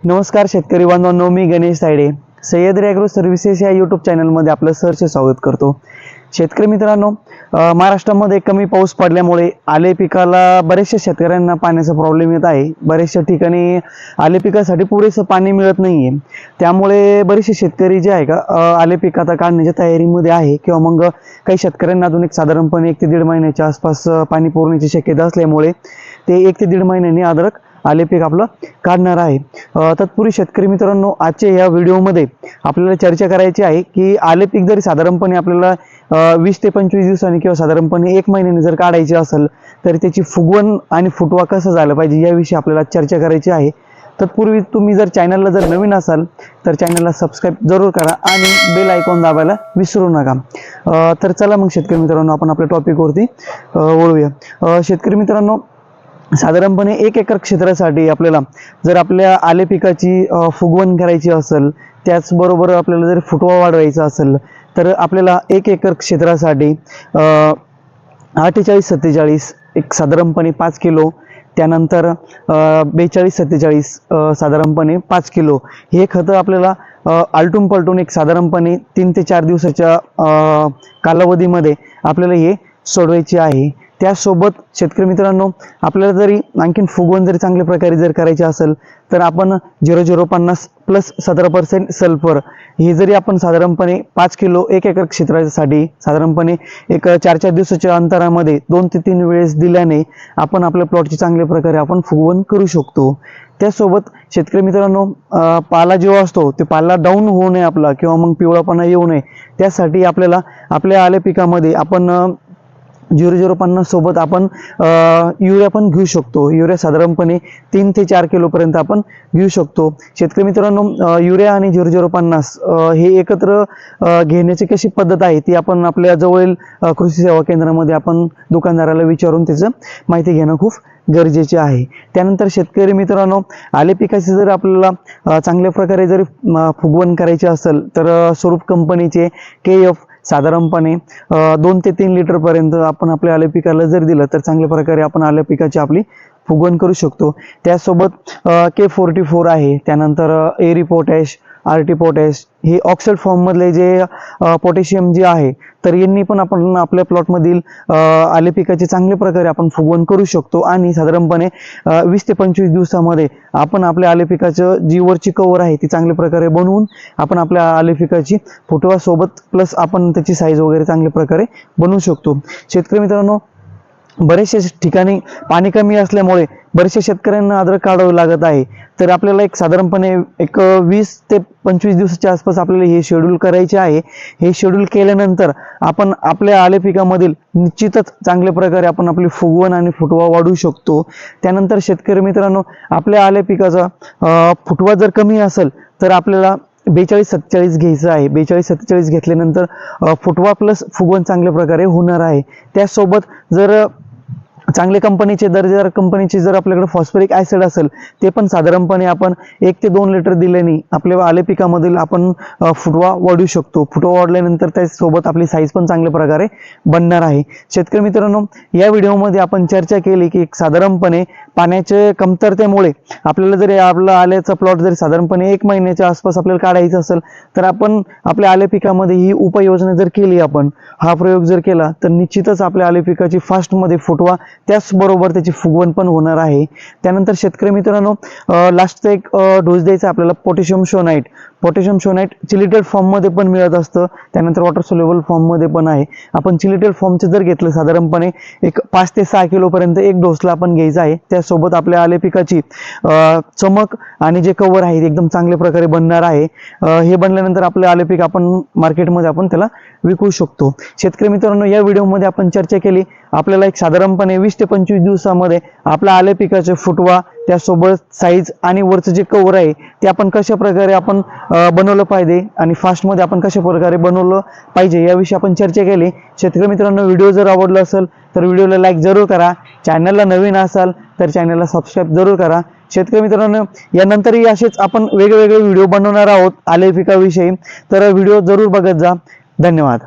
नमस्कार शेतकरी बांधवांनो, मी गणेश तायडे सह्याद्री ॲग्रो सर्व्हिसेस या यूट्यूब चॅनलमध्ये आपलं सहर्ष स्वागत करतो। शेतकरी मित्रांनो, महाराष्ट्रामध्ये कमी पाऊस पडल्यामुळे आले पिकाला बरेचशा शेतकऱ्यांना पाण्याचा प्रॉब्लेम येत आहे। बरेचशा ठिकाणी आले पिकासाठी पुरेसं पाणी मिळत नाहीये, त्यामुळे बरेचसे शेतकरी जे आहे का आले पीक आता काढण्याच्या तयारीमध्ये आहे किंवा मग काही शेतकऱ्यांना अजून एक साधारणपणे 1 ते 1.5 महिन्याच्या आसपास पाणी पुरवण्याची शक्यता असल्यामुळे ते 1 ते 1.5 महिन्यांनी अद्रक आले पीक आपलं काढणार आहे। तत्पूर्वी शेतकरी मित्रांनो, आजच्या या व्हिडिओमध्ये आपल्याला चर्चा करायची आहे की आले पीक जरी साधारणपणे आपल्याला 20 ते 25 दिवसांनी किंवा साधारणपणे 1 महिन्याने जर काढायचे असेल तर त्याची फुगवण आणि फुटवा कसं झालं पाहिजे याविषयी आपल्याला चर्चा करायची आहे। तत्पूर्वी तुम्ही जर चॅनलला जर नवीन असाल तर चॅनलला सबस्क्राईब जरूर करा आणि बेल आयकॉन दाबायला विसरू नका। तर चला मग शेतकरी मित्रांनो, आपण आपल्या टॉपिकवरती वळूया। शेतकरी मित्रांनो, साधारणपणे 1 एकर क्षेत्रासाठी आपल्याला जर आपल्या आले पिकाची फुगवण करायची असेल, त्याचबरोबर आपल्याला जर फुटवा वाढवायचा असेल तर आपल्याला 1 एकर क्षेत्रासाठी 48-47 एक साधारणपणे 5 किलो, त्यानंतर 42-47 साधारणपणे 5 किलो हे खतं आपल्याला आलटून पलटून एक साधारणपणे 3 ते 4 दिवसाच्या कालावधीमध्ये आपल्याला हे सोडवायचे आहे। त्यासोबत शेतकरी मित्रांनो, आपल्याला जरी आणखीन फुगवण जरी चांगल्या प्रकारे जर करायची असेल तर आपण 0050 प्लस 17% सल्फर हे जरी आपण साधारणपणे 5 किलो 1 एकर क्षेत्रासाठी साधारणपणे एक 4-4 दिवसाच्या अंतरामध्ये 2 ते 3 वेळेस दिल्याने आपण आपल्या प्लॉटची चांगल्या प्रकारे आपण फुगवण करू शकतो। त्यासोबत शेतकरी मित्रांनो, पाला जेव्हा असतो ते पाला डाऊन होऊ नये आपला किंवा मग पिवळापणा येऊ नये, त्यासाठी आपल्याला आपल्या आले पिकामध्ये आपण 0050 सोबत आपण युरिया पण घेऊ शकतो। युरिया साधारणपणे 3 ते 4 किलो पर्यंत आपण घेऊ शकतो। शेतकरी मित्रांनो, युरिया आणि 0050 हे एकत्र घेण्याची कशी पद्धत आहे ती आपण आपल्या जवळील कृषी सेवा केंद्रामध्ये आपण दुकानदाराला विचारून त्याचं माहिती घेणं खूप गरजेचे आहे। त्यानंतर शेतकरी मित्रांनो, आले पिकाची जर आपल्याला चांगल्या प्रकारे जर फुगवण करायची असेल तर स्वरूप कंपनीचे KF साधारणपणे 2 ते 3 लिटर पर्यंत आपण आपल्या आले पिकाला जर दिलं तर चांगल्या प्रकारे आपण आले पिकाची आपली फुगवण करू शकतो। त्यासोबत K44 आहे, त्यानंतर एरी पोटॅश, RT पोटॅश हे ऑक्साईड फॉर्म मधले जे पोटॅशियम जे आहे, तर यांनी पण आपण आपल्या प्लॉटमधील आले पिकाची चांगल्या प्रकारे आपण फुगवण करू शकतो आणि साधारणपणे 20 ते 25 दिवसामध्ये आपण आपल्या आले पिकाचं जी वरची कवर आहे ती चांगल्या प्रकारे बनवून आपण आपल्या आले पिकाची फुटवा सोबत प्लस आपण त्याची साईज वगैरे चांगल्या प्रकारे बनवू शकतो। शेतकरी मित्रांनो, बरेचशा ठिकाणी पाणी कमी असल्यामुळे बरेचशा शेतकऱ्यांना अद्रक काढावं लागत आहे, तर आपल्याला एक साधारणपणे एक 20 ते 25 दिवसाच्या आसपास आपल्याला हे शेड्यूल करायचे आहे। हे शेड्यूल केल्यानंतर आपण आपल्या आले पिकामधील निश्चितच चांगल्या प्रकारे आपण आपली फुगवण आणि फुटवा वाढवू शकतो। त्यानंतर शेतकरी मित्रांनो, आपल्या आले पिकाचा फुटवा जर कमी असेल तर आपल्याला 42-47 घ्यायचं आहे। 42-47 घेतल्यानंतर फुटवा प्लस फुगवण चांगल्या प्रकारे होणार आहे। त्यासोबत जर चांगल्या कंपनीचे जर कंपनीचे जर आपल्याकडे फॉस्फरिक ऍसिड असेल ते पण साधारणपणे आपण 1 ते 2 लिटर दिल्याने आपल्या आले पिकामधील आपण फुटवा वाढवू शकतो। फुटवा वाढल्यानंतर त्यासोबत आपली साईज पण चांगल्या प्रकारे बनणार आहे। शेतकरी मित्रांनो, या व्हिडिओमध्ये आपण चर्चा केली की साधारणपणे पाण्याच्या कमतरतेमुळे आपल्याला जरी आपला आल्याचा प्लॉट जरी साधारणपणे 1 महिन्याच्या आसपास आपल्याला काढायचा असेल तर आपण आपल्या आले पिकामध्ये ही उपाययोजना जर केली, आपण हा प्रयोग जर केला तर निश्चितच आपल्या आले पिकाची फास्टमध्ये फुटवा त्याचबरोबर त्याची फुगवण पण होणार आहे। त्यानंतर शेतकरी मित्रांनो, लास्टचा एक डोस द्यायचा आपल्याला पोटॅशियम शोनाइट। पोटॅशियम शोनाइट चिलिटेड फॉर्म मध्ये पण मिळत असतं, त्यानंतर वॉटर सोल्युबल फॉर्म मध्ये पण आहे। आपण चिलिटेड फॉर्मचे जर घेतलं साधारणपणे एक 5 ते 6 किलो पर्यंत एक डोसला आपण घ्यायचा आहे। त्यासोबत आपल्या आले पिकाची चमक आणि जे कव्हर आहे ते एकदम चांगल्या प्रकारे बनणार आहे। हे बनल्यानंतर आपले आले पीक आपण मार्केटमध्ये आपण त्याला विकू शकतो। शेतकरी मित्रांनो, या व्हिडिओमध्ये आपण चर्चा केली आपल्याला एक साधारणपणे 20 ते 25 दिवसामध्ये आपल्या आले पिकाचे फुटवा, त्यासोबत साईज आणि वरचं जे कव्हर आहे ते आपण कशा प्रकारे आपण बनवलं पाहिजे आणि फास्टमध्ये आपण कशा प्रकारे बनवलं पाहिजे याविषयी आपण चर्चा केली। शेतकरी मित्रांनो, व्हिडिओ जर आवडला असेल तर व्हिडिओला लाईक जरूर करा, चॅनलला नवीन असाल तर चॅनलला सबस्क्राईब जरूर करा। शेतकरी मित्रांनो, यानंतरही असेच आपण वेगवेगळे व्हिडिओ बनवणार आहोत आले पिकाविषयी, तर व्हिडिओ जरूर बघत जा। धन्यवाद।